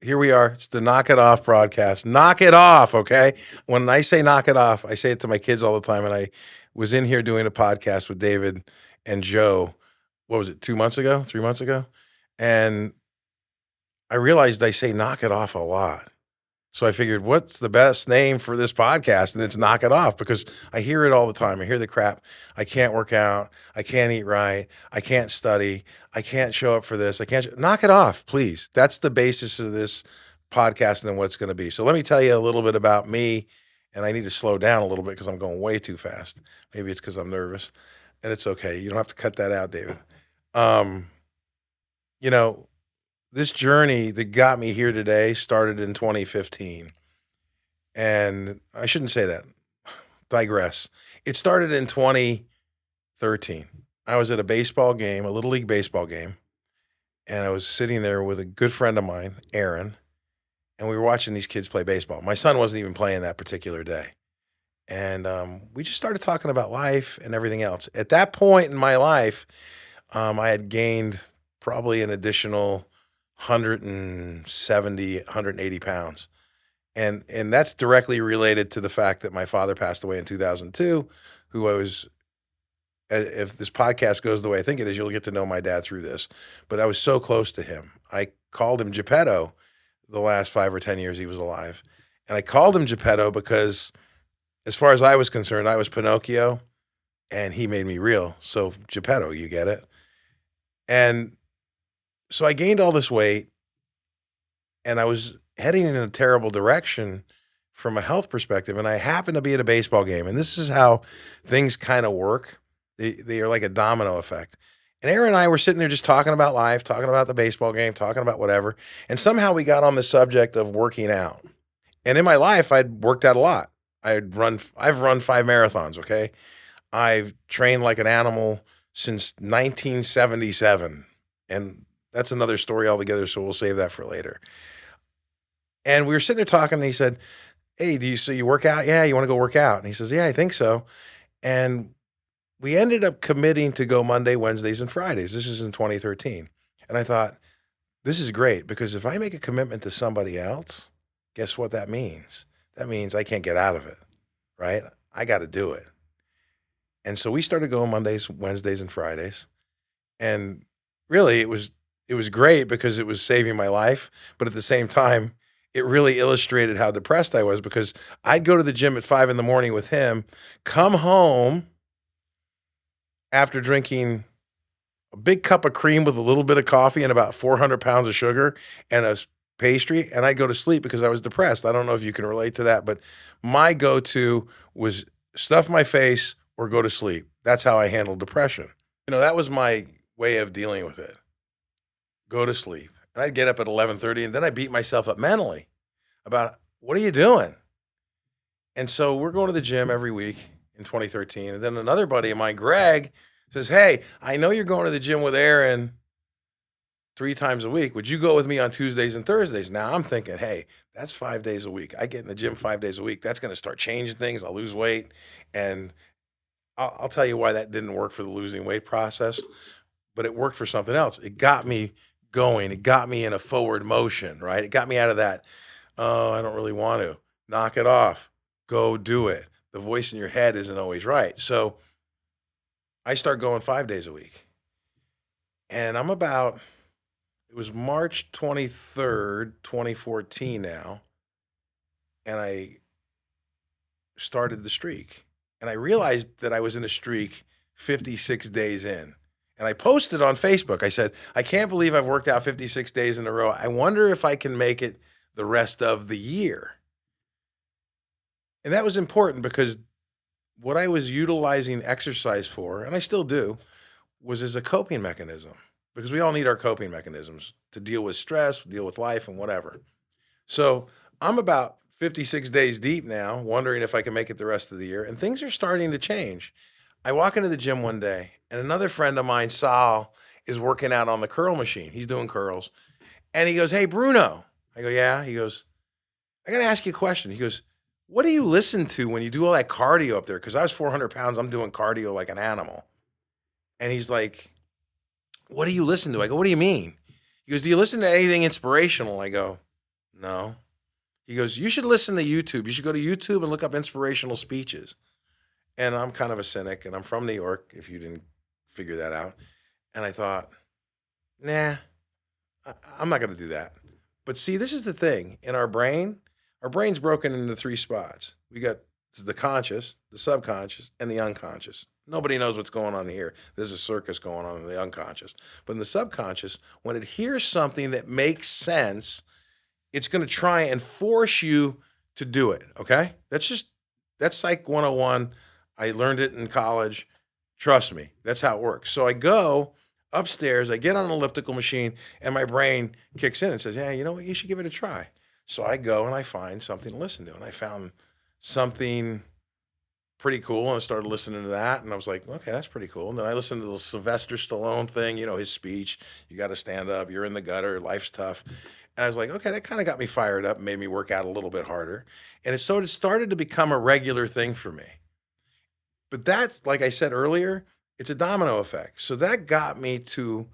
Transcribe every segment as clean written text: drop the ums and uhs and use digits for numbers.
Here we are. It's the Knock It Off broadcast. Knock it off, okay? When I say knock it off, I say it to my kids all the time. And I was in here doing a podcast with David and Joe. What was it, 2 months ago, 3 months ago? And I realized I say knock it off a lot. So I figured, what's the best name for this podcast? And it's Knock It Off because I hear it all the time. I hear the crap. I can't work out. I can't eat right. I can't study. I can't show up for this. I can't. Knock it off, please. That's the basis of this podcast and what it's going to be. So let me tell you a little bit about me. And I need to slow down a little bit because I'm going way too fast. Maybe it's because I'm nervous. And it's okay. You don't have to cut that out, David. Um, you know, this journey that got me here today started in 2015. And I shouldn't say that. Digress. It started in 2013. I was at a baseball game, a little league baseball game, and I was sitting there with a good friend of mine, Aaron, and we were watching these kids play baseball. My son wasn't even playing that particular day. And we just started talking about life and everything else. At that point in my life, I had gained probably an additional 170, 180 pounds. And that's directly related to the fact that my father passed away in 2002, who I was, if this podcast goes the way I think it is, you'll get to know my dad through this. But I was so close to him. I called him Geppetto the last 5 or 10 years he was alive. And I called him Geppetto because as far as I was concerned, I was Pinocchio and he made me real. So Geppetto, you get it? And so I gained all this weight and I was heading in a terrible direction from a health perspective. And I happened to be at a baseball game. And this is how things kind of work. They are like a domino effect. And Aaron and I were sitting there just talking about life, talking about the baseball game, talking about whatever. And somehow we got on the subject of working out. And in my life, I'd worked out a lot. I've run 5 marathons, okay? I've trained like an animal since 1977. And that's another story altogether, so we'll save that for later. And we were sitting there talking, and he said, "Hey, so you work out? Yeah, you want to go work out?" And he says, "Yeah, I think so." And we ended up committing to go Monday, Wednesdays, and Fridays. This is in 2013. And I thought, this is great because if I make a commitment to somebody else, guess what that means? That means I can't get out of it, right? I got to do it. And so we started going Mondays, Wednesdays, and Fridays. And really it was great because it was saving my life, but at the same time, it really illustrated how depressed I was because I'd go to the gym at 5 in the morning with him, come home after drinking a big cup of cream with a little bit of coffee and about 400 pounds of sugar and a pastry, and I'd go to sleep because I was depressed. I don't know if you can relate to that, but my go-to was stuff my face or go to sleep. That's how I handled depression. That was my way of dealing with it. Go to sleep. And I'd get up at 11:30 and then I beat myself up mentally about what are you doing? And so we're going to the gym every week in 2013. And then another buddy of mine, Greg, says, "Hey, I know you're going to the gym with Aaron 3 times a week. Would you go with me on Tuesdays and Thursdays?" Now I'm thinking, hey, that's 5 days a week. I get in the gym 5 days a week. That's going to start changing things. I'll lose weight. And I'll tell you why that didn't work for the losing weight process, but it worked for something else. It got me going. It got me in a forward motion, right? It got me out of that, oh, I don't really want to. Knock it off. Go do it. The voice in your head isn't always right. So I start going 5 days a week. And it was March 23rd, 2014 now, and I started the streak. And I realized that I was in a streak 56 days in. And I posted on Facebook. I said, "I can't believe I've worked out 56 days in a row. I wonder if I can make it the rest of the year." And that was important because what I was utilizing exercise for, and I still do, was as a coping mechanism because we all need our coping mechanisms to deal with stress, deal with life, and whatever. So I'm about 56 days deep now, wondering if I can make it the rest of the year, and things are starting to change. I walk into the gym one day, and another friend of mine, Sal, is working out on the curl machine. He's doing curls. And he goes, "Hey, Bruno." I go, "Yeah." He goes, "I got to ask you a question." He goes, "What do you listen to when you do all that cardio up there?" Because I was 400 pounds. I'm doing cardio like an animal. And he's like, "What do you listen to?" I go, "What do you mean?" He goes, "Do you listen to anything inspirational?" I go, No. He goes, you should listen to YouTube. You should go to YouTube and look up inspirational speeches. And I'm kind of a cynic and I'm from New York, if you didn't figure that out. And I thought, nah, I'm not going to do that. But see, this is the thing in our brain's broken into three spots. We got the conscious, the subconscious, and the unconscious. Nobody knows what's going on here. There's a circus going on in the unconscious. But in the subconscious, when it hears something that makes sense, it's going to try and force you to do it. Okay. That's Psych 101. I learned it in college. Trust me, that's how it works. So I go upstairs, I get on an elliptical machine, and my brain kicks in and says, yeah, you know what? You should give it a try. So I go and I find something to listen to. And I found something pretty cool and I started listening to that. And I was like, okay, that's pretty cool. And then I listened to the Sylvester Stallone thing, his speech. You got to stand up. You're in the gutter. Life's tough. And I was like, okay, that kind of got me fired up, made me work out a little bit harder. And it sort of started to become a regular thing for me. But that's, like I said earlier, it's a domino effect. So that got me to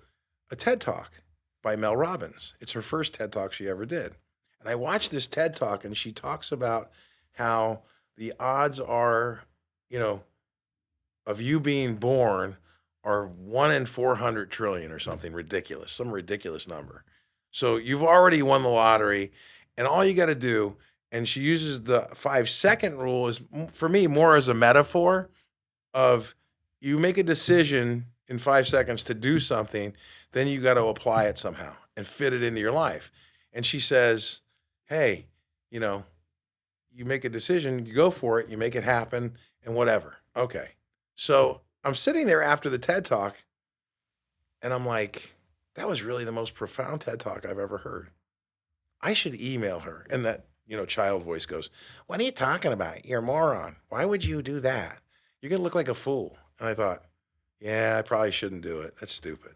a TED Talk by Mel Robbins. It's her first TED Talk she ever did. And I watched this TED Talk and she talks about how the odds are, of you being born are 1 in 400 trillion or something ridiculous, some ridiculous number. So you've already won the lottery and all you got to do, and she uses the 5-second rule is for me more as a metaphor of you make a decision in 5 seconds to do something, then you got to apply it somehow and fit it into your life. And she says, hey, you make a decision, you go for it, you make it happen and whatever. Okay. So I'm sitting there after the TED Talk and I'm like, that was really the most profound TED Talk I've ever heard. I should email her. And that, child voice goes, what are you talking about? You're a moron. Why would you do that? You're going to look like a fool. And I thought, yeah, I probably shouldn't do it. That's stupid.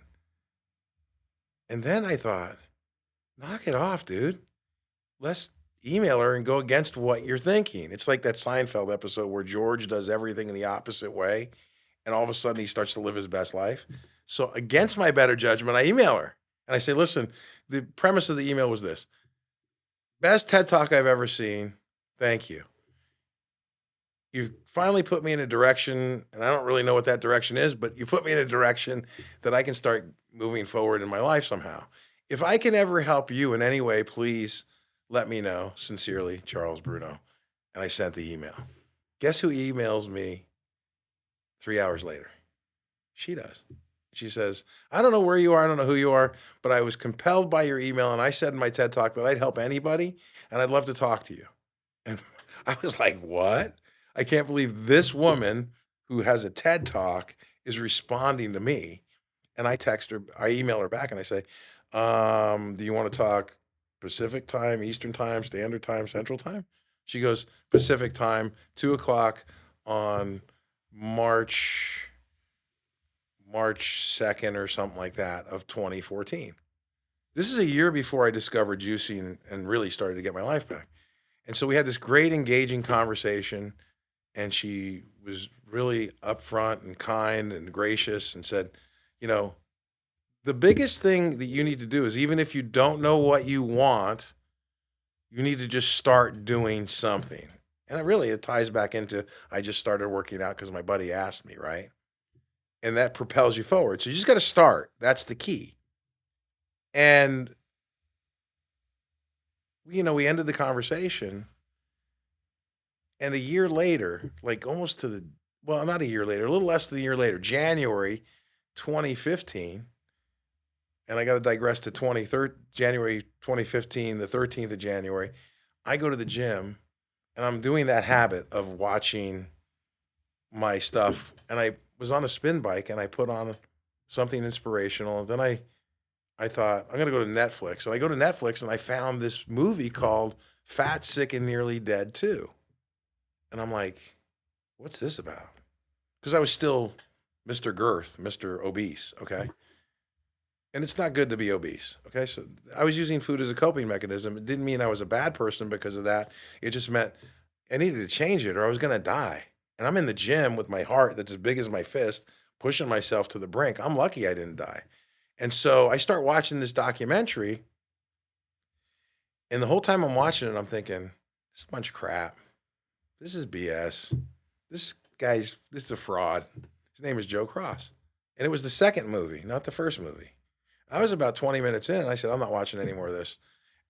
And then I thought, knock it off, dude. Let's email her and go against what you're thinking. It's like that Seinfeld episode where George does everything in the opposite way. And all of a sudden he starts to live his best life. So against my better judgment, I email her and I say, listen, the premise of the email was this: best TED Talk I've ever seen. Thank you. You've finally put me in a direction, and I don't really know what that direction is, but you put me in a direction that I can start moving forward in my life somehow. If I can ever help you in any way, please let me know. Sincerely, Charles Bruno. And I sent the email. Guess who emails me 3 hours later? She does. She says, I don't know where you are. I don't know who you are, but I was compelled by your email. And I said in my TED Talk that I'd help anybody and I'd love to talk to you. And I was like, what? I can't believe this woman who has a TED Talk is responding to me. And I text her, I email her back and I say, do you want to talk Pacific time, Eastern time, Standard time, Central time? She goes, Pacific time, 2:00 on March 2nd or something like that of 2014. This is a year before I discovered juicing and really started to get my life back. And so we had this great engaging conversation and she was really upfront and kind and gracious and said, the biggest thing that you need to do is even if you don't know what you want, you need to just start doing something. And it ties back into, I just started working out because my buddy asked me, right? And that propels you forward. So you just got to start. That's the key. And, we ended the conversation. And a year later, like almost not a year later, a little less than a year later, January 2015, and I got to digress to January 2015, the 13th of January, I go to the gym and I'm doing that habit of watching my stuff. And I was on a spin bike and I put on something inspirational. And then I thought, I'm going to go to Netflix. And I go to Netflix and I found this movie called Fat, Sick, and Nearly Dead 2. And I'm like, what's this about? Because I was still Mr. Girth, Mr. Obese, okay? And it's not good to be obese, okay? So I was using food as a coping mechanism. It didn't mean I was a bad person because of that. It just meant I needed to change it or I was going to die. And I'm in the gym with my heart that's as big as my fist, pushing myself to the brink. I'm lucky I didn't die. And so I start watching this documentary And the whole time I'm watching it, I'm thinking, this is a bunch of crap. This is BS. This is a fraud. His name is Joe Cross. And it was the second movie, not the first movie. I was about 20 minutes in, and I said, I'm not watching any more of this.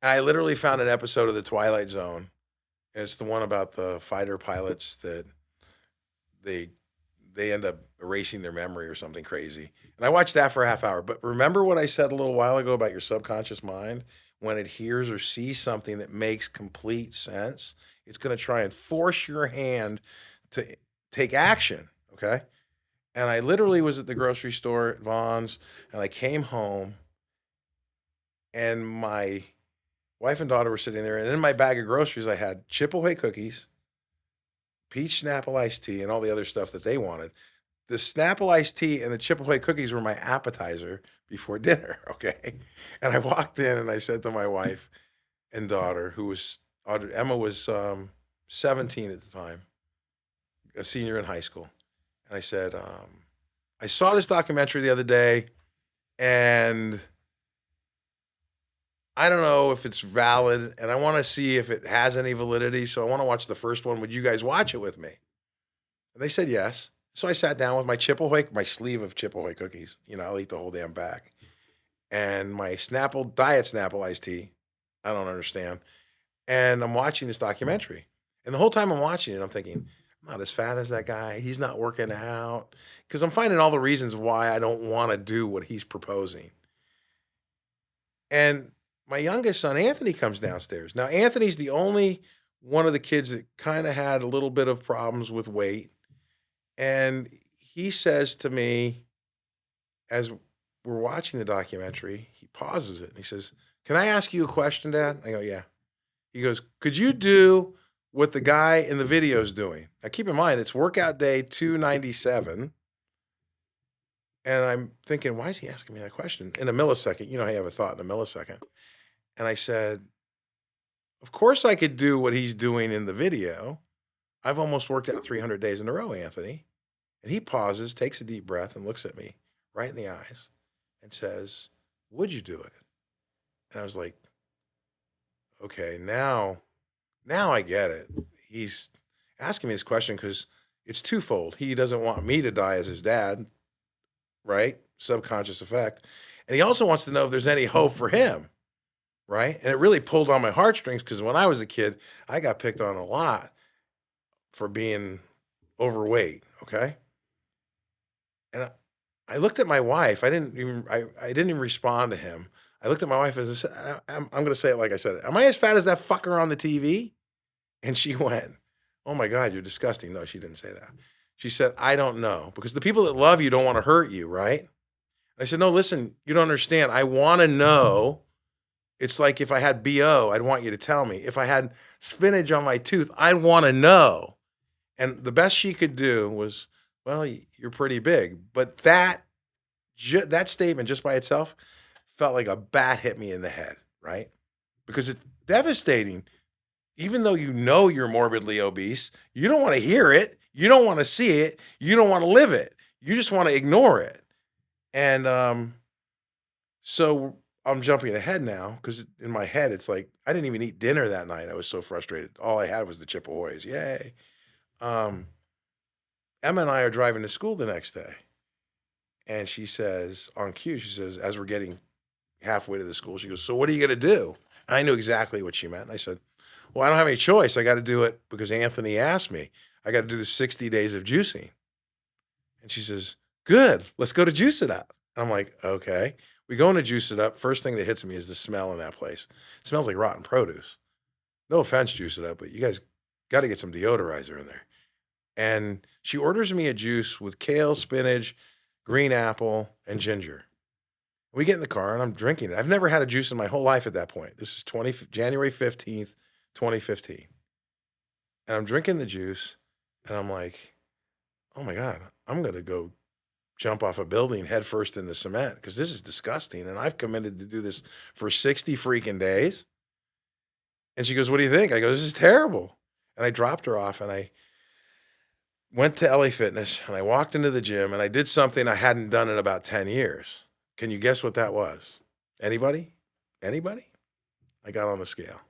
And I literally found an episode of The Twilight Zone. And it's the one about the fighter pilots that they they end up erasing their memory or something crazy. And I watched that for a half hour. But remember what I said a little while ago about your subconscious mind? When it hears or sees something that makes complete sense, it's going to try and force your hand to take action. Okay. And I literally was at the grocery store at Vaughn's, and I came home, and my wife and daughter were sitting there. And in my bag of groceries, I had Chippewa cookies, peach Snapple iced tea, and all the other stuff that they wanted. The Snapple iced tea and the Chippewa cookies were my appetizer before dinner. Okay. And I walked in and I said to my wife and daughter, Emma was 17 at the time, a senior in high school. And I said, I saw this documentary the other day, and I don't know if it's valid, and I want to see if it has any validity. So I want to watch the first one. Would you guys watch it with me? And they said yes. So I sat down with my sleeve of Chippewa cookies. I'll eat the whole damn bag. And my Diet Snapple iced tea. I don't understand. And I'm watching this documentary. And the whole time I'm watching it, I'm thinking, I'm not as fat as that guy. He's not working out. Because I'm finding all the reasons why I don't want to do what he's proposing. And my youngest son, Anthony, comes downstairs. Now, Anthony's the only one of the kids that kind of had a little bit of problems with weight. And he says to me, as we're watching the documentary, he pauses it and he says, "Can I ask you a question, Dad?" I go, "Yeah." He goes, "Could you do what the guy in the video is doing?" Now, keep in mind, it's workout day 297. And I'm thinking, why is he asking me that question? In a millisecond, I have a thought in a millisecond. And I said, of course I could do what he's doing in the video. I've almost worked out 300 days in a row, Anthony. And he pauses, takes a deep breath, and looks at me right in the eyes and says, "Would you do it?" And I was like, okay, now I get it. He's asking me this question because it's twofold. He doesn't want me to die as his dad, right? Subconscious effect. And he also wants to know if there's any hope for him, right? And it really pulled on my heartstrings because when I was a kid, I got picked on a lot for being overweight, okay? And I looked at my wife. I didn't even respond to him. I looked at my wife as I'm going to say it like I said it. "Am I as fat as that fucker on the TV?" And she went, "Oh my God, you're disgusting." No, she didn't say that. She said, "I don't know, because the people that love you don't want to hurt you, right?" And I said, "No, listen, you don't understand. I want to know. It's like if I had BO, I'd want you to tell me. If I had spinach on my tooth, I'd want to know." And the best she could do was, "Well, you're pretty big." But that statement just by itself felt like a bat hit me in the head, right? Because it's devastating. Even though you're morbidly obese, you don't want to hear it. You don't want to see it. You don't want to live it. You just want to ignore it. And so I'm jumping ahead now because in my head, it's like I didn't even eat dinner that night. I was so frustrated. All I had was the Chippewas. Yay. Um, Emma and I are driving to school the next day. And she says, on cue, she says, as we're getting halfway to the school, she goes, "So what are you going to do?" And I knew exactly what she meant. And I said, "Well, I don't have any choice. I got to do it because Anthony asked me. I got to do the 60 days of juicing." And she says, "Good. Let's go to Juice It Up." I'm like, okay. We go into Juice It Up. First thing that hits me is the smell in that place. It smells like rotten produce. No offense, Juice It Up, but you guys got to get some deodorizer in there. And she orders me a juice with kale, spinach, green apple, and ginger. We get in the car and I'm drinking it. I've never had a juice in my whole life at that point. This is January 15th, 2015. And I'm drinking the juice and I'm like, oh my God, I'm going to go jump off a building head first in the cement because this is disgusting. And I've committed to do this for 60 freaking days. And she goes, "What do you think?" I go, "This is terrible." And I dropped her off and I went to LA Fitness and I walked into the gym and I did something I hadn't done in about 10 years. Can you guess what that was? Anybody? Anybody? I got on the scale.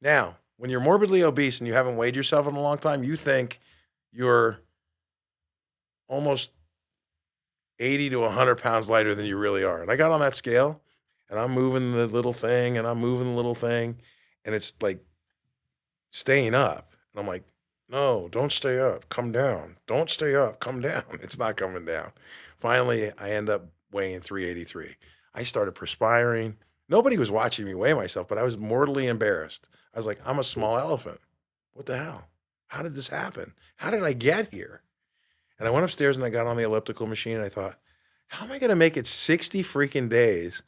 Now, when you're morbidly obese and you haven't weighed yourself in a long time, you think you're almost 80 to 100 pounds lighter than you really are. And I got on that scale and I'm moving the little thing and I'm moving the little thing and it's like staying up. And I'm like, no, don't stay up. Come down. Don't stay up. Come down. It's not coming down. Finally, I end up weighing 383. I started perspiring. Nobody was watching me weigh myself, but I was mortally embarrassed. I was like, I'm a small elephant. What the hell? How did this happen? How did I get here? And I went upstairs and I got on the elliptical machine and I thought, how am I going to make it 60 freaking days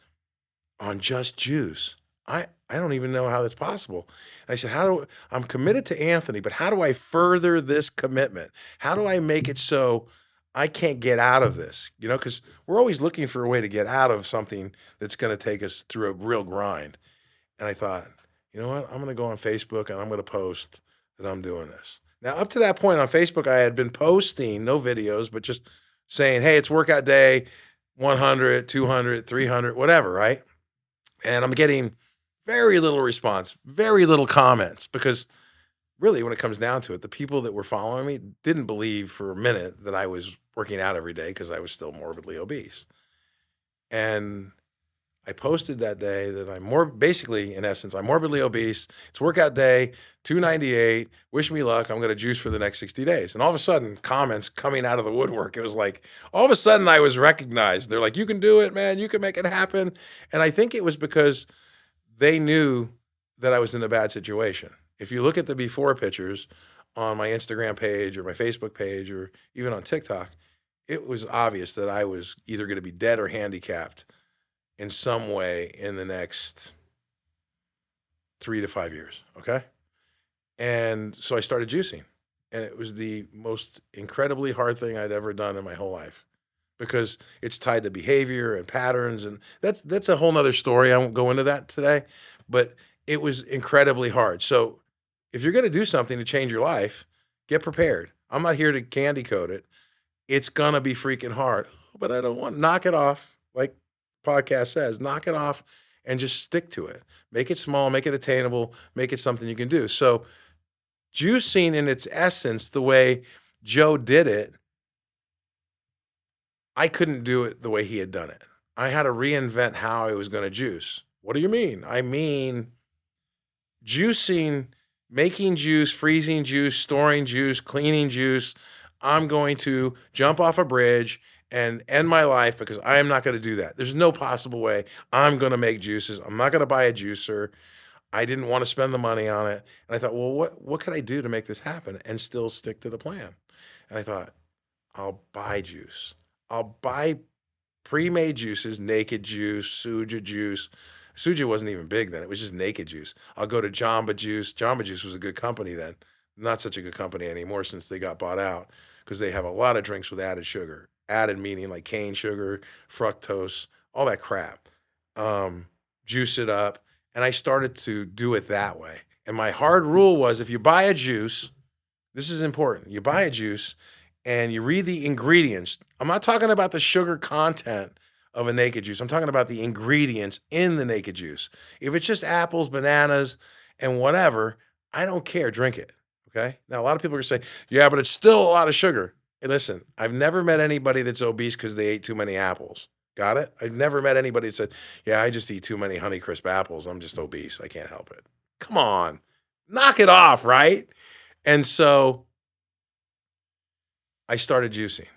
on just juice? I don't even know how that's possible. And I said, I'm committed to Anthony, but how do I further this commitment? How do I make it so I can't get out of this? You know, because we're always looking for a way to get out of something that's going to take us through a real grind. And I thought, you know what? I'm going to go on Facebook and I'm going to post that I'm doing this. Now, up to that point on Facebook, I had been posting no videos, but just saying, hey, it's workout day, 100, 200, 300, whatever, right? And I'm getting very little response, very little comments, because really, when it comes down to it, the people that were following me didn't believe for a minute that I was working out every day because I was still morbidly obese. And I posted that day that basically, in essence, I'm morbidly obese. It's workout day, 298. Wish me luck. I'm going to juice for the next 60 days. And all of a sudden, comments coming out of the woodwork. It was like, all of a sudden, I was recognized. They're like, you can do it, man. You can make it happen. And I think it was because they knew that I was in a bad situation. If you look at the before pictures on my Instagram page or my Facebook page or even on TikTok, it was obvious that I was either going to be dead or handicapped in some way in the next 3 to 5 years, okay? And so I started juicing, and it was the most incredibly hard thing I'd ever done in my whole life because it's tied to behavior and patterns, and that's a whole nother story. I won't go into that today, but it was incredibly hard. So if you're gonna do something to change your life, get prepared. I'm not here to candy coat it. It's gonna be freaking hard, but I don't want knock it off, like podcast says, knock it off and just stick to it. Make it small, make it attainable, make it something you can do. So juicing in its essence, the way Joe did it, I couldn't do it the way he had done it. I had to reinvent how I was going to juice. What do you mean? I mean, juicing, making juice, freezing juice, storing juice, cleaning juice. I'm going to jump off a bridge and end my life because I am not going to do that. There's no possible way I'm going to make juices. I'm not going to buy a juicer. I didn't want to spend the money on it. And I thought, well, what could I do to make this happen and still stick to the plan? And I thought, I'll buy juice. I'll buy pre-made juices, naked juice, Suja juice. Suja wasn't even big then. It was just naked juice. I'll go to Jamba Juice. Jamba Juice was a good company then. Not such a good company anymore since they got bought out because they have a lot of drinks with added sugar. Added meaning like cane sugar, fructose, all that crap. Juice it up. And I started to do it that way. And my hard rule was if you buy a juice, this is important. You buy a juice and you read the ingredients. I'm not talking about the sugar content of a naked juice. I'm talking about the ingredients in the naked juice. If it's just apples, bananas, and whatever, I don't care. Drink it. Okay. Now, a lot of people are going to say, yeah, but it's still a lot of sugar. Hey, listen, I've never met anybody that's obese because they ate too many apples. Got it? I've never met anybody that said, yeah, I just eat too many Honeycrisp apples. I'm just obese. I can't help it. Come on. Knock it off, right? And so I started juicing,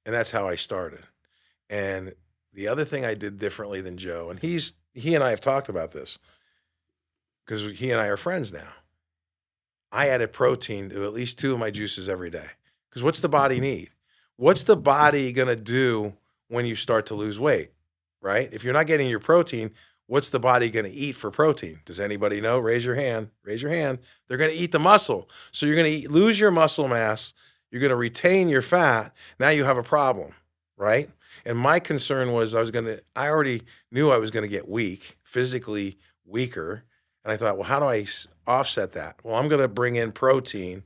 and that's how I started. And the other thing I did differently than Joe, and he and I have talked about this because he and I are friends now. I added protein to at least 2 of my juices every day. Because what's the body need? What's the body gonna do when you start to lose weight, right? If you're not getting your protein, what's the body gonna eat for protein? Does anybody know? Raise your hand. Raise your hand. They're gonna eat the muscle. So you're gonna lose your muscle mass. You're gonna retain your fat. Now you have a problem, right? And my concern was I already knew I was gonna get weak, physically weaker. And I thought, well, how do I offset that? Well, I'm gonna bring in protein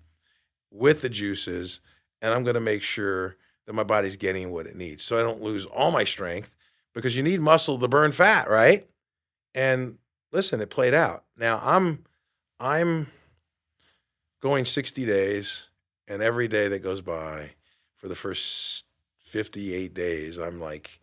with the juices, and I'm gonna make sure that my body's getting what it needs so I don't lose all my strength because you need muscle to burn fat, right? And listen, it played out. Now I'm going 60 days, and every day that goes by for the first 58 days, I'm like,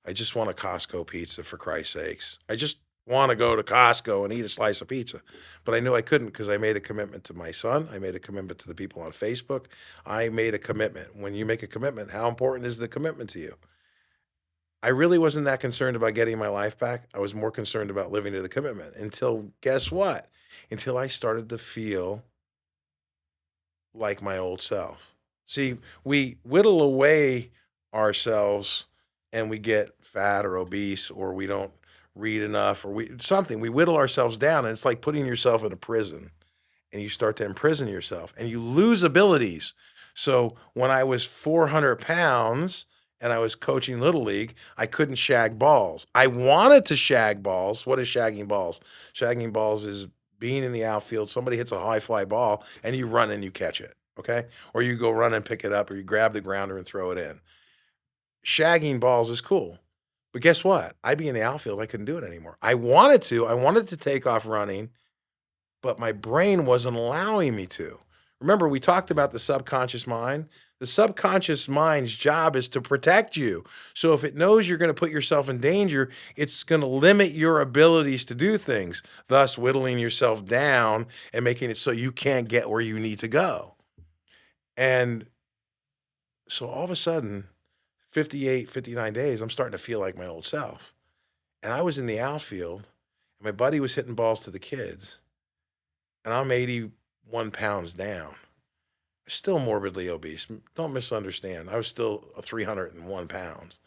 I just want a Costco pizza for Christ's sakes. I just want to go to Costco and eat a slice of pizza. But I knew I couldn't because I made a commitment to my son. I made a commitment to the people on Facebook. I made a commitment. When you make a commitment, how important is the commitment to you? I really wasn't that concerned about getting my life back. I was more concerned about living to the commitment until guess what? Until I started to feel like my old self. See, we whittle away ourselves and we get fat or obese or we don't read enough or we something. We whittle ourselves down and it's like putting yourself in a prison and you start to imprison yourself and you lose abilities. So when I was 400 pounds and I was coaching Little League, I couldn't shag balls. I wanted to shag balls. What is shagging balls? Shagging balls is being in the outfield, somebody hits a high fly ball and you run and you catch it. Okay. Or you go run and pick it up or you grab the grounder and throw it in. Shagging balls is cool. But guess what? I'd be in the outfield. I couldn't do it anymore. I wanted to. I wanted to take off running but my brain wasn't allowing me to. Remember, we talked about the subconscious mind. The subconscious mind's job is to protect you. So if it knows you're going to put yourself in danger, it's going to limit your abilities to do things, thus whittling yourself down and making it so you can't get where you need to go. And so all of a sudden, 58, 59 days, I'm starting to feel like my old self. And I was in the outfield, and my buddy was hitting balls to the kids and I'm 81 pounds down. Still morbidly obese. Don't misunderstand. I was still 301 pounds.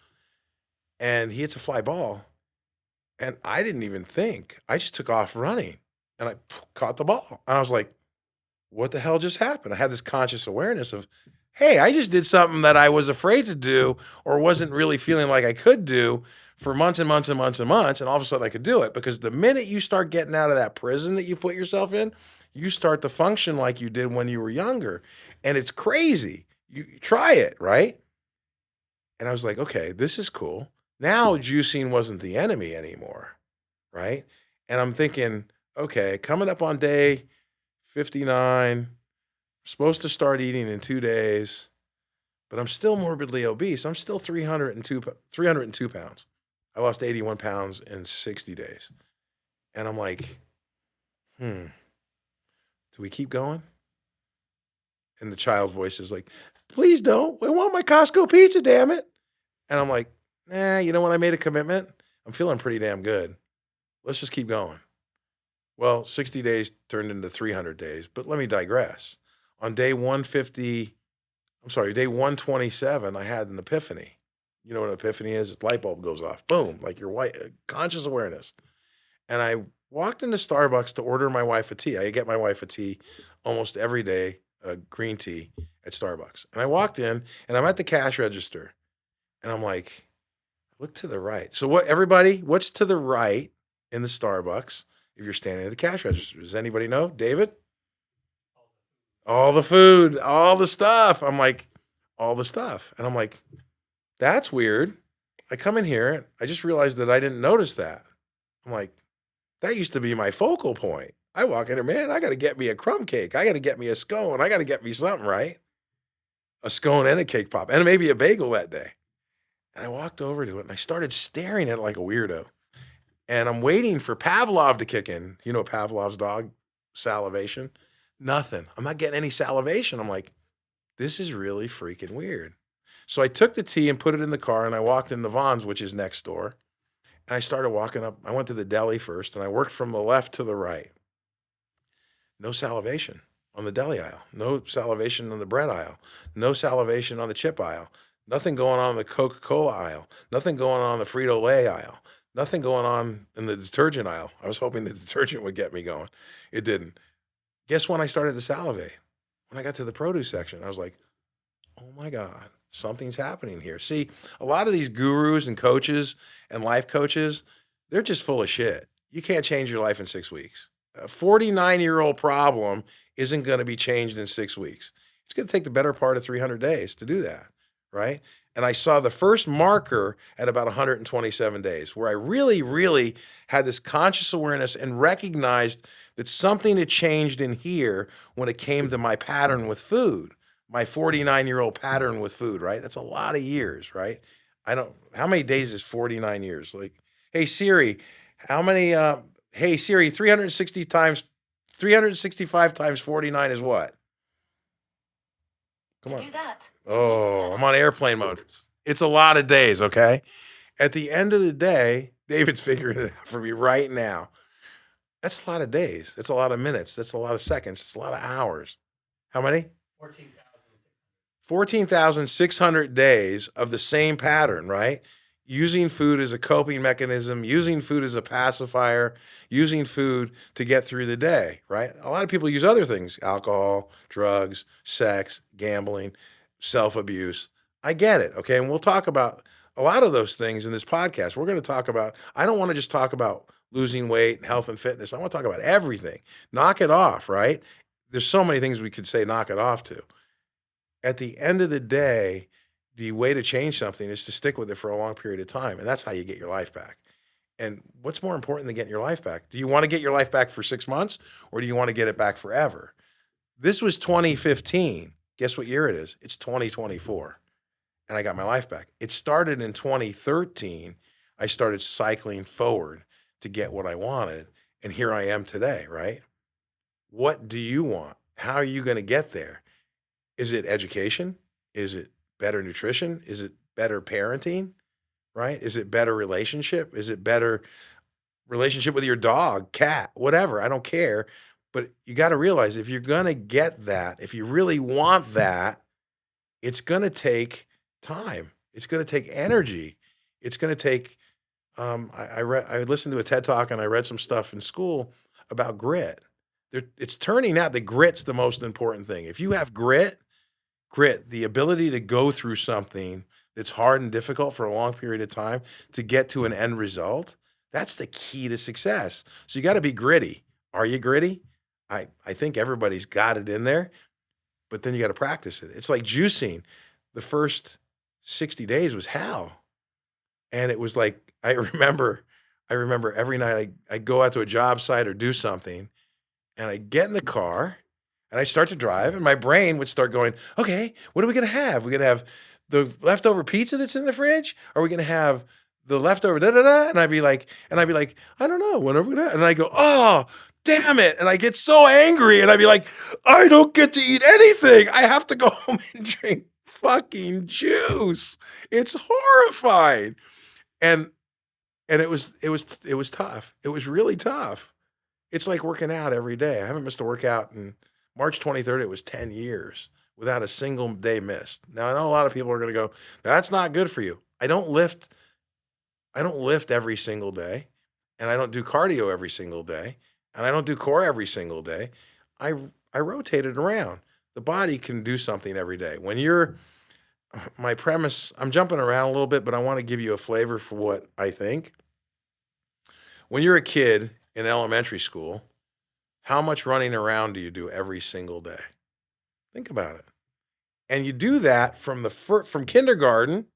And he hits a fly ball, and I didn't even think. I just took off running, and I caught the ball. And I was like, what the hell just happened? I had this conscious awareness of, hey, I just did something that I was afraid to do or wasn't really feeling like I could do for months and months and months and months. And all of a sudden I could do it because the minute you start getting out of that prison that you put yourself in, you start to function like you did when you were younger. And it's crazy. You try it, right? And I was like, okay, this is cool. Now juicing wasn't the enemy anymore, right? And I'm thinking, okay, coming up on day 59, supposed to start eating in 2 days, but I'm still morbidly obese. I'm still 302 pounds. I lost 81 pounds in 60 days. And I'm like, do we keep going? And the child voice is like, please don't. I want my Costco pizza, damn it. And I'm like, you know what? I made a commitment. I'm feeling pretty damn good. Let's just keep going. Well, 60 days turned into 300 days, but let me digress. On day 127, I had an epiphany. You know what an epiphany is? It's light bulb goes off. Boom, like your white conscious awareness. And I walked into Starbucks to order my wife a tea. I get my wife a tea almost every day, a green tea at Starbucks. And I walked in and I'm at the cash register and I'm like, look to the right. So what's to the right in the Starbucks if you're standing at the cash register? Does anybody know? David? All the food, all the stuff. I'm like, all the stuff. And I'm like, that's weird. I come in here, I just realized that I didn't notice that. I'm like, that used to be my focal point. I walk in here, man, I got to get me a crumb cake. I got to get me a scone. I got to get me something, right? A scone and a cake pop and maybe a bagel that day. And I walked over to it and I started staring at it like a weirdo. And I'm waiting for Pavlov to kick in. You know Pavlov's dog? Salivation. Nothing. I'm not getting any salivation. I'm like, this is really freaking weird. So I took the tea and put it in the car and I walked into Vaughn's, which is next door. And I started walking up. I went to the deli first and I worked from the left to the right. No salivation on the deli aisle. No salivation on the bread aisle. No salivation on the chip aisle. Nothing going on in the Coca-Cola aisle. Nothing going on in the Frito-Lay aisle. Nothing going on in the detergent aisle. I was hoping the detergent would get me going. It didn't. Guess when I started to salivate? When I got to the produce section, I was like, oh my God, something's happening here. See, a lot of these gurus and coaches and life coaches, they're just full of shit. You can't change your life in 6 weeks. A 49-year-old problem isn't going to be changed in 6 weeks. It's going to take the better part of 300 days to do that, right? And I saw the first marker at about 127 days, where I really, really had this conscious awareness and recognized that something had changed in here when it came to my pattern with food, my 49-year-old pattern with food, right? That's a lot of years, right? How many days is 49 years? Like, hey Siri, hey Siri, 365 times 49 is what? Come on. To do that. Oh, I'm on airplane mode. It's a lot of days, okay? At the end of the day, David's figuring it out for me right now. That's a lot of days. That's a lot of minutes. That's a lot of seconds. It's a lot of hours. How many? 14,600 days of the same pattern, right? Using food as a coping mechanism, using food as a pacifier, using food to get through the day, right? A lot of people use other things: alcohol, drugs, sex, gambling, self-abuse. I get it, okay? And we'll talk about a lot of those things in this podcast. We're going to talk about, I don't want to just talk about losing weight, health and fitness. I want to talk about everything. Knock it off, right? There's so many things we could say knock it off to. At the end of the day, the way to change something is to stick with it for a long period of time. And that's how you get your life back. And what's more important than getting your life back? Do you want to get your life back for 6 months, or do you want to get it back forever? This was 2015. Guess what year it is? It's 2024. And I got my life back. It started in 2013. I started cycling forward to get what I wanted. And here I am today, right? What do you want? How are you going to get there? Is it education? Is it better nutrition? Is it better parenting, right? Is it better relationship? Is it better relationship with your dog, cat, whatever? I don't care. But you got to realize, if you're going to get that, if you really want that, it's going to take time. It's going to take energy. It's going to take, I listened to a TED Talk and I read some stuff in school about grit. It's turning out that grit's the most important thing. If you have grit, the ability to go through something that's hard and difficult for a long period of time to get to an end result, that's the key to success. So you got to be gritty. Are you gritty? I think everybody's got it in there, but then you got to practice it. It's like juicing. The first 60 days was hell. And it was like, I remember every night I'd go out to a job site or do something, and I'd get in the car and I start to drive, and my brain would start going, okay, what are we going to have? We're going to have the leftover pizza that's in the fridge? Are we going to have the leftover da-da-da? And I'd be like, I don't know. What are we going to? And I go, oh, damn it. And I get so angry, and I'd be like, I don't get to eat anything. I have to go home and drink fucking juice. It's horrifying. And it was tough. It was really tough. It's like working out every day. I haven't missed a workout, and March 23rd, it was 10 years without a single day missed. Now, I know a lot of people are going to go, that's not good for you. I don't lift every single day, and I don't do cardio every single day, and I don't do core every single day. I rotate it around. The body can do something every day. My premise, I'm jumping around a little bit, but I want to give you a flavor for what I think. When you're a kid in elementary school, how much running around do you do every single day? Think about it. And you do that from kindergarten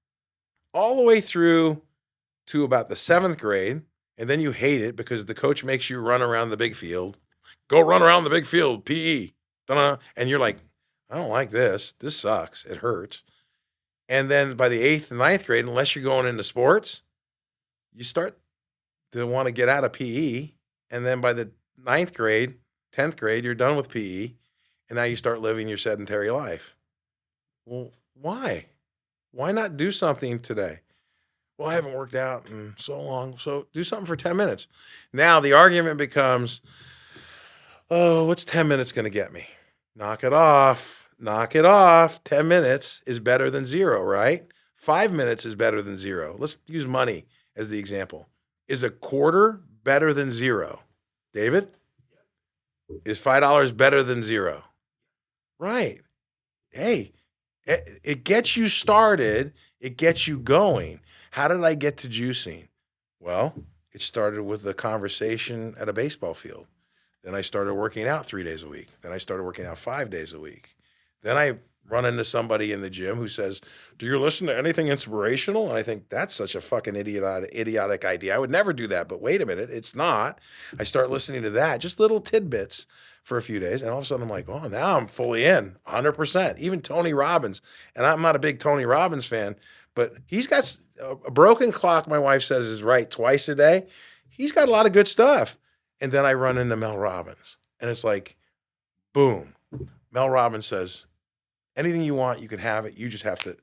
all the way through to about the 7th grade, and then you hate it because the coach makes you run around the big field. Go run around the big field, PE. Ta-da. And you're like, I don't like this. This sucks. It hurts. And then by the 8th and 9th grade, unless you're going into sports, you start to want to get out of PE. And then by the 9th grade, 10th grade, you're done with PE, and now you start living your sedentary life. Well, why? Why not do something today? Well, I haven't worked out in so long, so do something for 10 minutes. Now the argument becomes, oh, what's 10 minutes going to get me? Knock it off. Knock it off. 10 minutes is better than 0, right? 5 minutes is better than 0. Let's use money as the example. Is a quarter better than 0? David? Is $5 better than 0? Right. Hey, it gets you started. It gets you going. How did I get to juicing? Well, it started with a conversation at a baseball field. Then I started working out 3 days a week. Then I started working out 5 days a week. Then I run into somebody in the gym who says, "Do you listen to anything inspirational?" And I think that's such a fucking idiotic idea. I would never do that. But wait a minute, it's not. I start listening to that, just little tidbits for a few days, and all of a sudden I'm like, "Oh, now I'm fully in, 100%." Even Tony Robbins, and I'm not a big Tony Robbins fan, but he's got a broken clock. My wife says is right twice a day. He's got a lot of good stuff. And then I run into Mel Robbins, and it's like, boom. Mel Robbins says, anything you want, you can have it. You just have to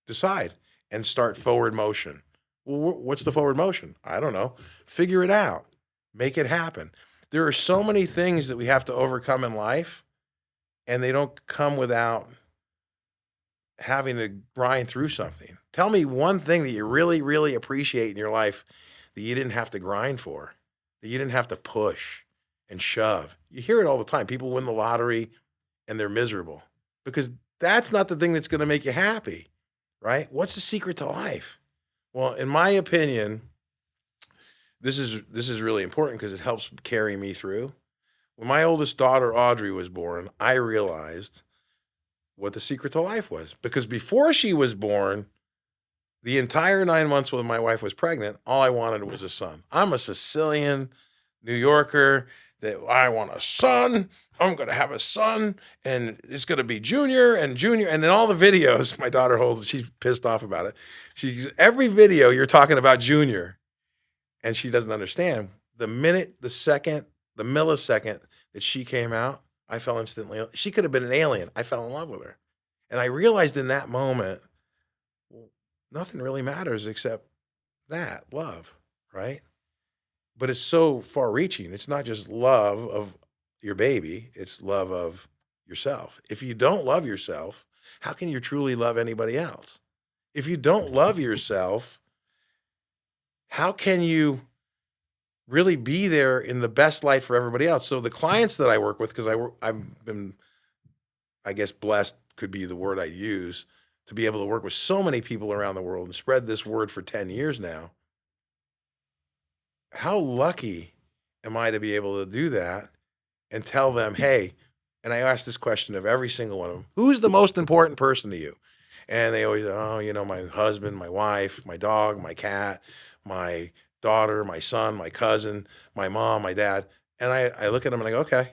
decide and start forward motion. Well, what's the forward motion? I don't know. Figure it out. Make it happen. There are so many things that we have to overcome in life, and they don't come without having to grind through something. Tell me one thing that you really, really appreciate in your life that you didn't have to grind for, that you didn't have to push and shove. You hear it all the time. People win the lottery and they're miserable because that's not the thing that's going to make you happy, right? What's the secret to life? Well, in my opinion, this is really important because it helps carry me through. When my oldest daughter Audrey was born, I realized what the secret to life was because before she was born, the entire 9 months when my wife was pregnant, all I wanted was a son. I'm a Sicilian New Yorker that I want a son. I'm going to have a son and it's going to be junior and junior. And in all the videos my daughter holds, she's pissed off about it. Every video you're talking about junior and she doesn't understand. The minute, the second, the millisecond that she came out, I fell instantly. She could have been an alien. I fell in love with her. And I realized in that moment, nothing really matters except that love, right? But it's so far reaching. It's not just love of your baby, it's love of yourself. If you don't love yourself, how can you truly love anybody else? If you don't love yourself, how can you really be there in the best light for everybody else? So the clients that I work with, because I've been, I guess, blessed could be the word I use to be able to work with so many people around the world and spread this word for 10 years now. How lucky am I to be able to do that and tell them, hey, and I ask this question of every single one of them, who's the most important person to you? And they always, oh, my husband, my wife, my dog, my cat, my daughter, my son, my cousin, my mom, my dad. And I look at them and I go, okay. And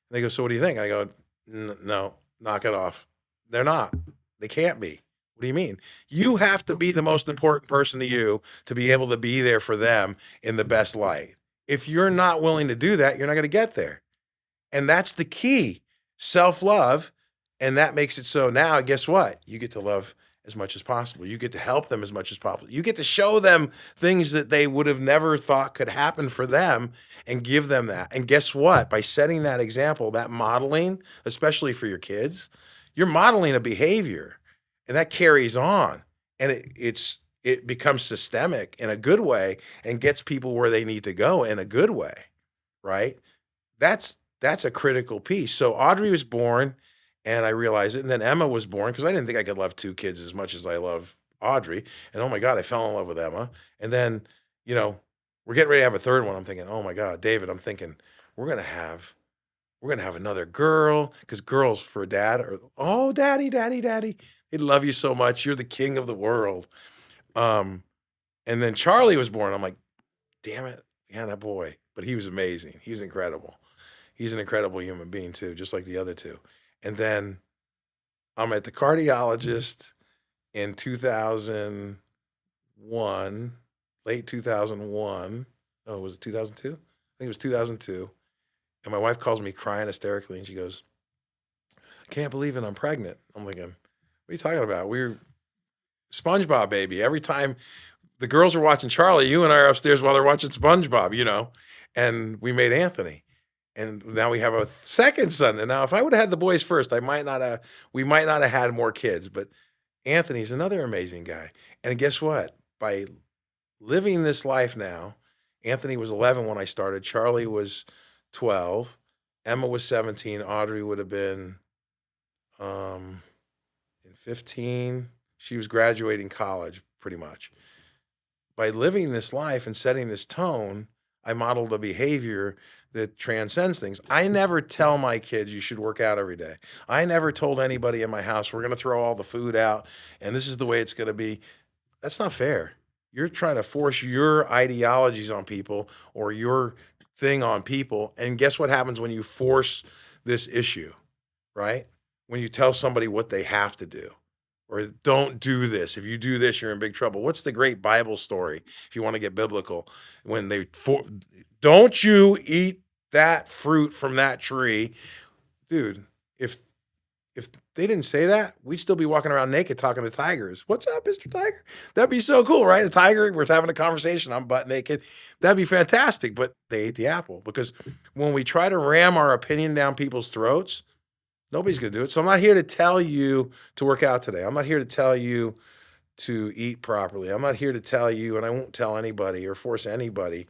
they go, so what do you think? I go, no, knock it off. They're not. They can't be. What do you mean? You have to be the most important person to you to be able to be there for them in the best light. If you're not willing to do that, you're not going to get there. And that's the key, self-love. And that makes it so now, guess what? You get to love as much as possible. You get to help them as much as possible. You get to show them things that they would have never thought could happen for them and give them that. And guess what? By setting that example, that modeling, especially for your kids, you're modeling a behavior. And that carries on, and it becomes systemic in a good way and gets people where they need to go in a good way, right? That's a critical piece. So Audrey was born, and I realized it, and then Emma was born because I didn't think I could love two kids as much as I love Audrey. And oh my God, I fell in love with Emma. And then, we're getting ready to have a third one. I'm thinking, oh my God, David, I'm thinking we're gonna have another girl because girls for dad are, oh, daddy, daddy, daddy. They love you so much. You're the king of the world. And then Charlie was born. I'm like, damn it. Yeah, that boy. But he was amazing. He was incredible. He's an incredible human being too, just like the other two. And then I'm at the cardiologist in 2001, late 2001. Oh, was it 2002? I think it was 2002. And my wife calls me crying hysterically and she goes, I can't believe it. I'm pregnant. I'm thinking, what are you talking about? We're SpongeBob, baby. Every time the girls are watching Charlie, you and I are upstairs while they're watching SpongeBob, and we made Anthony. And now we have a second son. And now if I would have had the boys first, we might not have had more kids, but Anthony's another amazing guy. And guess what? By living this life now, Anthony was 11 when I started. Charlie was 12. Emma was 17. Audrey would have been, 15. She was graduating college pretty much. By living this life and setting this tone, I modeled a behavior that transcends things. I never tell my kids you should work out every day. I never told anybody in my house we're going to throw all the food out and this is the way it's going to be. That's not fair. You're trying to force your ideologies on people or your thing on people. And guess what happens when you force this issue, right? When you tell somebody what they have to do or don't do this. If you do this, you're in big trouble. What's the great Bible story, if you want to get biblical, when don't you eat that fruit from that tree? Dude, if they didn't say that, we'd still be walking around naked talking to tigers. What's up, Mr. Tiger? That'd be so cool, right? A tiger, we're having a conversation. I'm butt naked. That'd be fantastic. But they ate the apple because when we try to ram our opinion down people's throats, nobody's going to do it. So I'm not here to tell you to work out today. I'm not here to tell you to eat properly. I'm not here to tell you, and I won't tell anybody or force anybody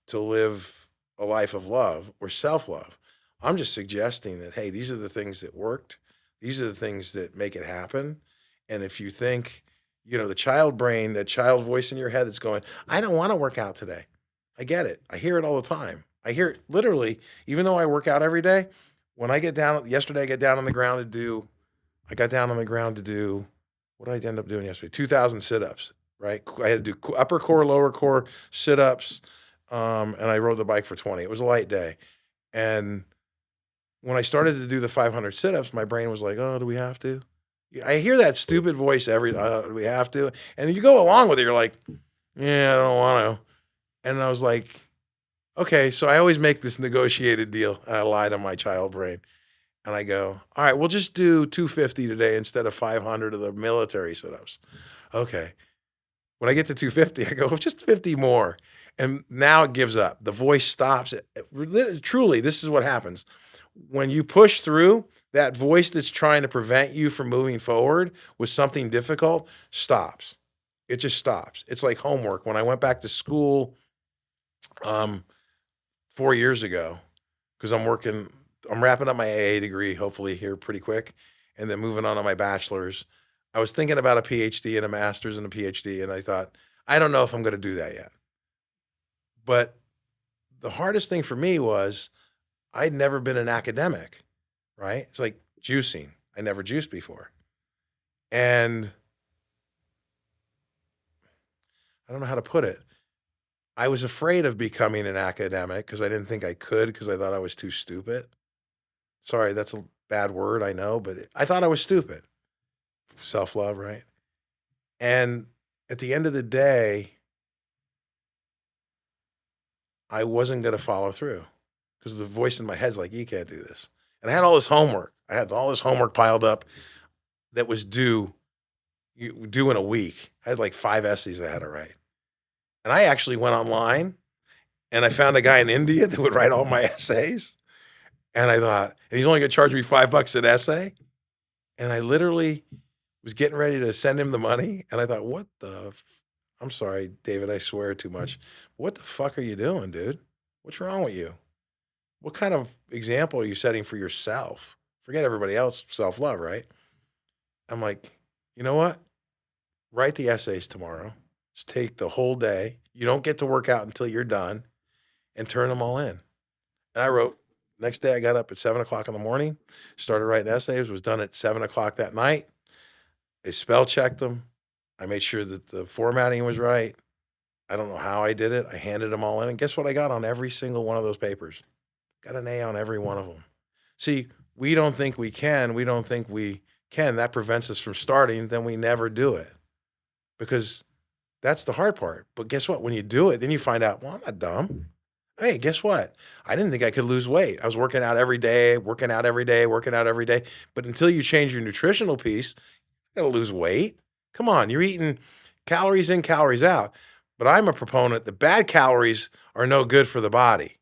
to live a life of love or self-love. I'm just suggesting that, hey, these are the things that worked. These are the things that make it happen. And if you think, the child brain, that child voice in your head that's going, I don't want to work out today. I get it. I hear it all the time. I hear it literally, even though I work out every day. When I get down, yesterday I got down on the ground to do, what did I end up doing yesterday? 2,000 sit-ups, right? I had to do upper core, lower core sit-ups, and I rode the bike for 20. It was a light day. And when I started to do the 500 sit-ups, my brain was like, oh, do we have to? I hear that stupid voice do we have to? And you go along with it. You're like, yeah, I don't want to. And I was like, okay, so I always make this negotiated deal. And I lie to my child brain. And I go, all right, we'll just do 250 today instead of 500 of the military sit-ups. Okay. When I get to 250, I go, just 50 more. And now it gives up. The voice stops. Truly, this is what happens. When you push through, that voice that's trying to prevent you from moving forward with something difficult stops. It just stops. It's like homework. When I went back to school 4 years ago, because I'm wrapping up my AA degree, hopefully here pretty quick, and then moving on to my bachelor's. I was thinking about a PhD and a master's and a PhD, and I thought, I don't know if I'm going to do that yet. But the hardest thing for me was I'd never been an academic, right? It's like juicing. I never juiced before. And I don't know how to put it. I was afraid of becoming an academic because I didn't think I could because I thought I was too stupid. Sorry, that's a bad word, I know, but I thought I was stupid. Self-love, right? And at the end of the day, I wasn't going to follow through because the voice in my head's like, you can't do this. And I had all this homework. I had all this homework piled up that was due in a week. I had like 5 essays I had to write. And I actually went online and I found a guy in India that would write all my essays. And I thought, and he's only going to charge me $5 an essay. And I literally was getting ready to send him the money. And I thought, I'm sorry, David, I swear too much. What the fuck are you doing, dude? What's wrong with you? What kind of example are you setting for yourself? Forget everybody else, self-love, right? I'm like, you know what? Write the essays tomorrow. Just take the whole day. You don't get to work out until you're done and turn them all in. And I wrote, next day I got up at 7:00 in the morning, started writing essays, was done at 7:00 that night. I spell checked them. I made sure that the formatting was right. I don't know how I did it. I handed them all in. And guess what I got on every single one of those papers? Got an A on every one of them. See, we don't think we can. We don't think we can. That prevents us from starting. Then we never do it because that's the hard part. But guess what? When you do it, then you find out, well, I'm not dumb. Hey, guess what? I didn't think I could lose weight. I was working out every day. But until you change your nutritional piece, you got to lose weight. Come on, you're eating calories in, calories out. But I'm a proponent that bad calories are no good for the body,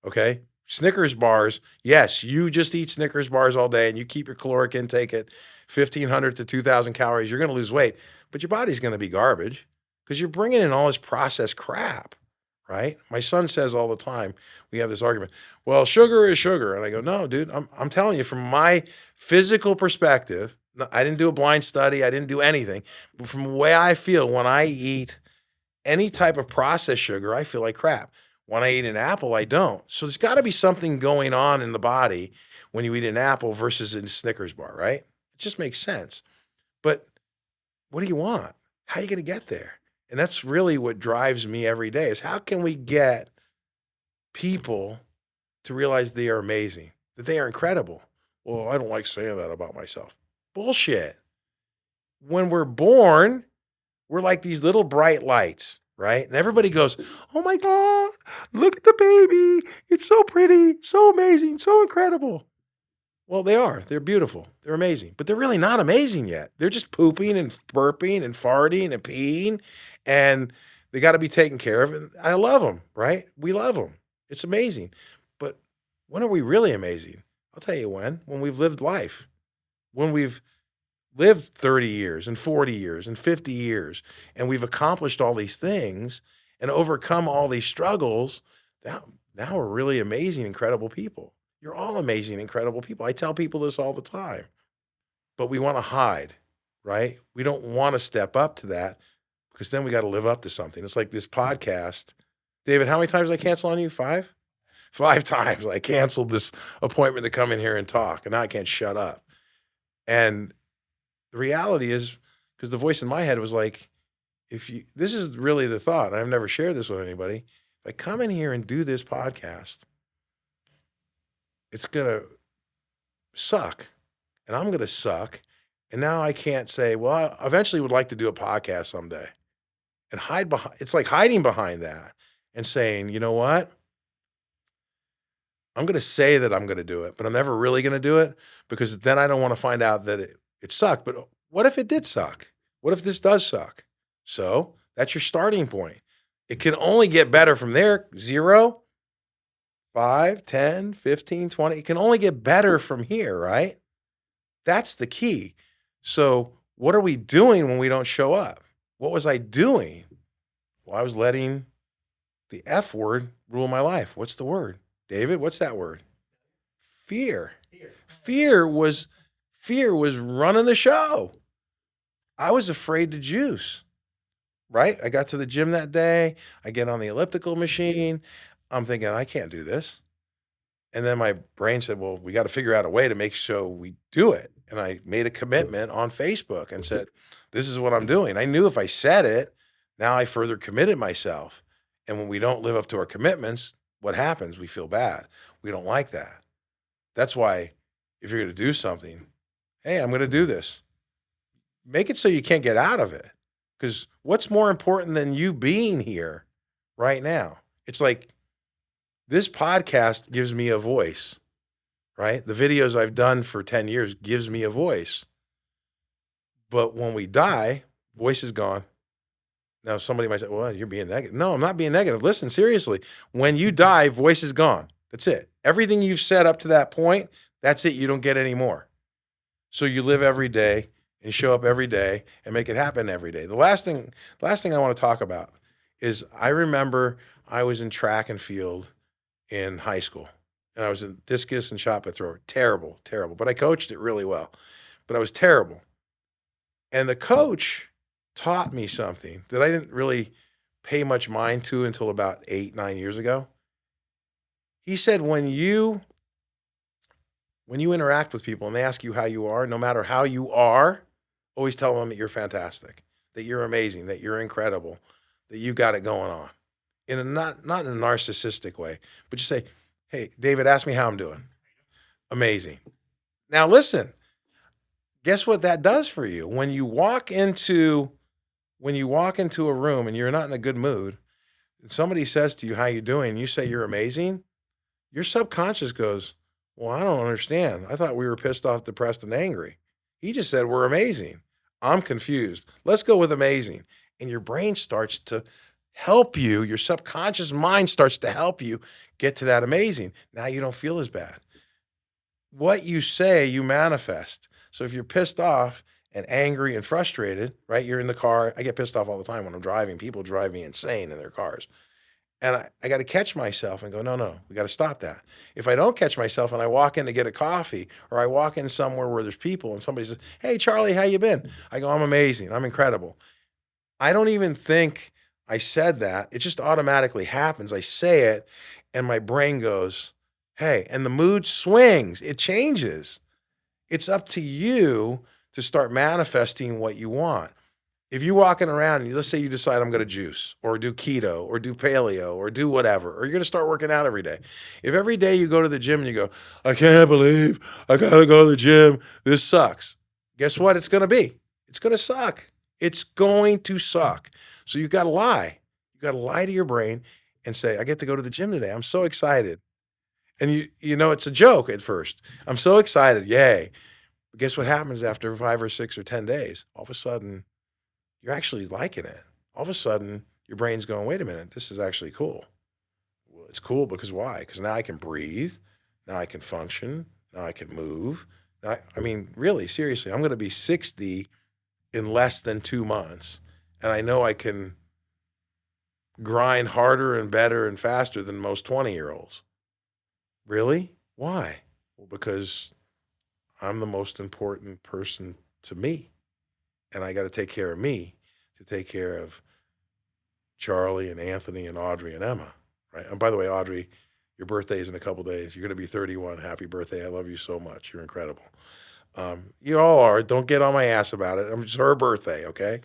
okay? Snickers bars, yes, you just eat Snickers bars all day and you keep your caloric intake at 1,500 to 2,000 calories, you're going to lose weight. But your body's going to be garbage because you're bringing in all this processed crap, right? My son says all the time, we have this argument, well, sugar is sugar. And I go, no, dude, I'm telling you from my physical perspective, I didn't do a blind study. I didn't do anything. But from the way I feel when I eat any type of processed sugar, I feel like crap. When I eat an apple, I don't. So there's got to be something going on in the body when you eat an apple versus a Snickers bar, right? It just makes sense. But what do you want? How are you going to get there? And that's really what drives me every day is how can we get people to realize they are amazing, that they are incredible? Well, I don't like saying that about myself. Bullshit. When we're born, we're like these little bright lights, right? And everybody goes, oh my God, look at the baby. It's so pretty, so amazing, so incredible. Well, they are. They're beautiful. They're amazing. But they're really not amazing yet. They're just pooping and burping and farting and peeing. And they got to be taken care of. And I love them, right? We love them. It's amazing. But when are we really amazing? I'll tell you when we've lived life, when we've lived 30 years and 40 years and 50 years, and we've accomplished all these things and overcome all these struggles. Now we're really amazing, incredible people. You're all amazing, incredible people. I tell people this all the time, but we want to hide, right? We don't want to step up to that because then we got to live up to something. It's like this podcast. David, how many times did I cancel on you? 5? 5 times I canceled this appointment to come in here and talk, and now I can't shut up. And the reality is, because the voice in my head was like, this is really the thought, and I've never shared this with anybody. If I come in here and do this podcast, it's going to suck, and I'm going to suck. And now I can't say, well, I eventually would like to do a podcast someday and hide behind. It's like hiding behind that and saying, you know what? I'm going to say that I'm going to do it, but I'm never really going to do it because then I don't want to find out that it sucked. But what if it did suck? What if this does suck? So that's your starting point. It can only get better from there. 0, 5, 10, 15, 20. It can only get better from here, right? That's the key. So what are we doing when we don't show up? What was I doing? Well, I was letting the F word rule my life. What's the word? David, what's that word? Fear. Fear was running the show. I was afraid to juice, right? I got to the gym that day. I get on the elliptical machine. I'm thinking, I can't do this. And then my brain said, well, we got to figure out a way to make sure we do it. And I made a commitment on Facebook and said, this is what I'm doing. I knew if I said it, now I further committed myself. And when we don't live up to our commitments, what happens? We feel bad. We don't like that. That's why if you're going to do something, hey, I'm going to do this. Make it so you can't get out of it. Because what's more important than you being here right now? It's like this podcast gives me a voice, right? The videos I've done for 10 years gives me a voice. But when we die, voice is gone. Now, somebody might say, well, you're being negative. No, I'm not being negative. Listen, seriously. When you die, voice is gone. That's it. Everything you've said up to that point, that's it. You don't get any more. So you live every day and show up every day and make it happen every day. The last thing I want to talk about is I remember I was in track and field in high school. And I was in discus and shot put thrower. Terrible. But I coached it really well. But I was terrible. And the coach taught me something that I didn't really pay much mind to until about 8, 9 years ago. He said, when you interact with people and they ask you how you are, no matter how you are, always tell them that you're fantastic, that you're amazing, that you're incredible, that you got it going on. Not in a narcissistic way, but just say, hey, David, ask me how I'm doing. Amazing. Now listen, guess what that does for you? When you walk into a room and you're not in a good mood, and somebody says to you, how you doing? And you say you're amazing. Your subconscious goes, well, I don't understand. I thought we were pissed off, depressed, and angry. He just said we're amazing. I'm confused. Let's go with amazing. And your brain starts to help you. Your subconscious mind starts to help you get to that amazing. Now you don't feel as bad. What you say, you manifest. So if you're pissed off and angry and frustrated, right? You're in the car. I get pissed off all the time when I'm driving. People drive me insane in their cars. And I got to catch myself and go, no, we got to stop that. If I don't catch myself and I walk in to get a coffee or I walk in somewhere where there's people and somebody says, hey, Charlie, how you been? I go, I'm amazing. I'm incredible. I don't even think I said that. It just automatically happens. I say it, and my brain goes, hey, and the mood swings. It changes. It's up to you to start manifesting what you want. If you're walking around and let's say you decide I'm going to juice or do keto or do paleo or do whatever, or you're going to start working out every day. If every day you go to the gym and you go, I can't believe I got to go to the gym. This sucks. Guess what? It's going to be. It's going to suck. It's going to suck. So you got to lie. You got to lie to your brain and say, I get to go to the gym today. I'm so excited. And you know, it's a joke at first. I'm so excited. Yay. But guess what happens after 5 or 6 or 10 days? All of a sudden, you're actually liking it. All of a sudden, your brain's going, wait a minute, this is actually cool. Well, it's cool because why? Because now I can breathe. Now I can function. Now I can move. I mean, really, seriously, I'm going to be 60 in less than 2 months. And I know I can grind harder and better and faster than most 20-year-olds. Really? Why? Well, because I'm the most important person to me. And I got to take care of me to take care of Charlie and Anthony and Audrey and Emma, right? And by the way, Audrey, your birthday is in a couple days. You're going to be 31. Happy birthday. I love you so much. You're incredible. You all are. Don't get on my ass about it. It's her birthday, okay?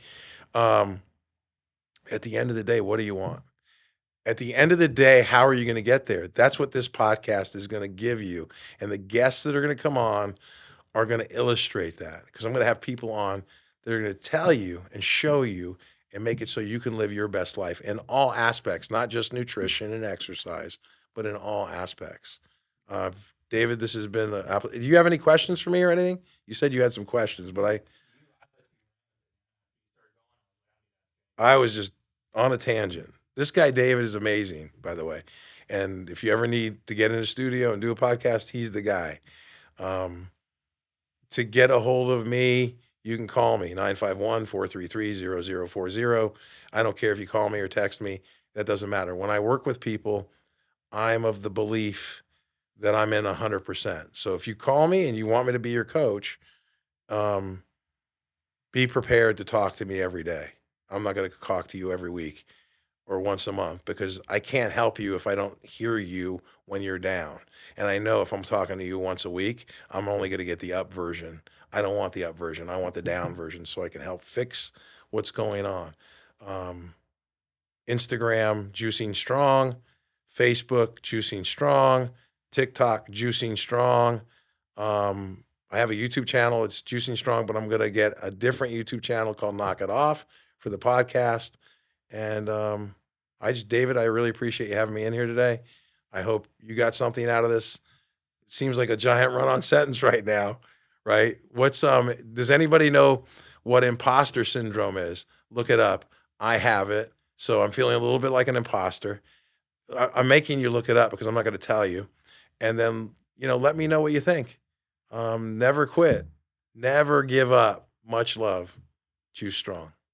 At the end of the day, what do you want? At the end of the day, how are you going to get there? That's what this podcast is going to give you. And the guests that are going to come on are going to illustrate that because I'm going to have people on that are going to tell you and show you and make it so you can live your best life in all aspects, not just nutrition and exercise, but in all aspects. David, this has been, do you have any questions for me or anything? You said you had some questions, but I was just on a tangent. This guy, David, is amazing, by the way. And if you ever need to get in a studio and do a podcast, he's the guy. To get a hold of me, you can call me, 951-433-0040. I don't care if you call me or text me. That doesn't matter. When I work with people, I'm of the belief that I'm in 100%. So if you call me and you want me to be your coach, be prepared to talk to me every day. I'm not going to talk to you every week or once a month because I can't help you if I don't hear you when you're down. And I know if I'm talking to you once a week, I'm only going to get the up version. I don't want the up version. I want the down version so I can help fix what's going on. Instagram, Juicing Strong. Facebook, Juicing Strong. TikTok, Juicing Strong. I have a YouTube channel. It's Juicing Strong, but I'm going to get a different YouTube channel called Knock It Off for the podcast. And David, I really appreciate you having me in here today. I hope you got something out of this. It seems like a giant run-on sentence right now, right? Does anybody know what imposter syndrome is? Look it up. I have it. So I'm feeling a little bit like an imposter. I'm making you look it up because I'm not going to tell you. And then, let me know what you think. Never quit. Never give up. Much love. Juice Strong.